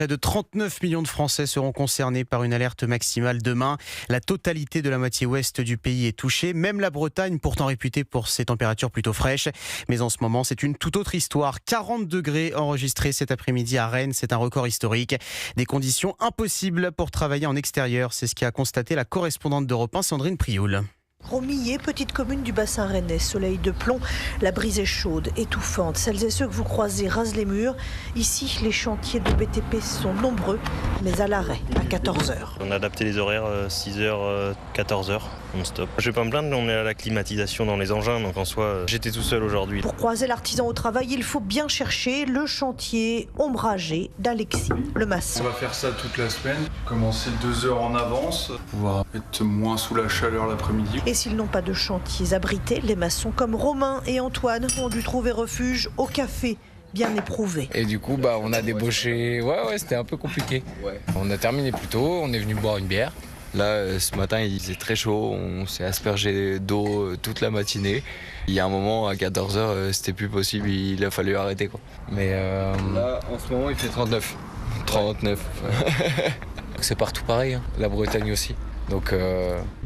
Près de 39 millions de Français seront concernés par une alerte maximale demain. La totalité de la moitié ouest du pays est touchée, même la Bretagne, pourtant réputée pour ses températures plutôt fraîches. Mais en ce moment, c'est une toute autre histoire. 40 degrés enregistrés cet après-midi à Rennes, c'est un record historique. Des conditions impossibles pour travailler en extérieur, c'est ce qu'a constaté la correspondante d'Europe 1, Sandrine Prioul. Romillet, petite commune du bassin rennais, soleil de plomb, la brise est chaude, étouffante. Celles et ceux que vous croisez rasent les murs. Ici, les chantiers de BTP sont nombreux, mais à l'arrêt, à 14h. On a adapté les horaires 6h, 14h, on stop. Je vais pas me plaindre, on est à la climatisation dans les engins, donc en soi, j'étais tout seul aujourd'hui. Pour croiser l'artisan au travail, il faut bien chercher le chantier ombragé d'Alexis, le maçon. On va faire ça toute la semaine, commencer 2 heures en avance, pour pouvoir être moins sous la chaleur l'après-midi. Et s'ils n'ont pas de chantiers abrités, les maçons comme Romain et Antoine ont dû trouver refuge au café, bien éprouvé. Et du coup, on a débauché. Ouais, c'était un peu compliqué. On a terminé plus tôt, on est venu boire une bière. Là, ce matin, il faisait très chaud, on s'est aspergé d'eau toute la matinée. Il y a un moment, à 14h, c'était plus possible, il a fallu arrêter, quoi. Mais là, en ce moment, il fait 39. 39. C'est partout pareil, hein. La Bretagne aussi. Donc,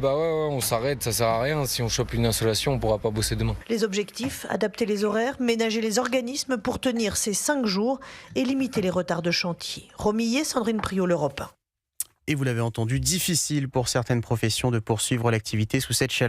on s'arrête, ça sert à rien. Si on chope une insolation, on pourra pas bosser demain. Les objectifs, adapter les horaires, ménager les organismes pour tenir ces 5 jours et limiter les retards de chantier. Romillet, Sandrine Prioul, Europe 1. Et vous l'avez entendu, difficile pour certaines professions de poursuivre l'activité sous cette chaleur.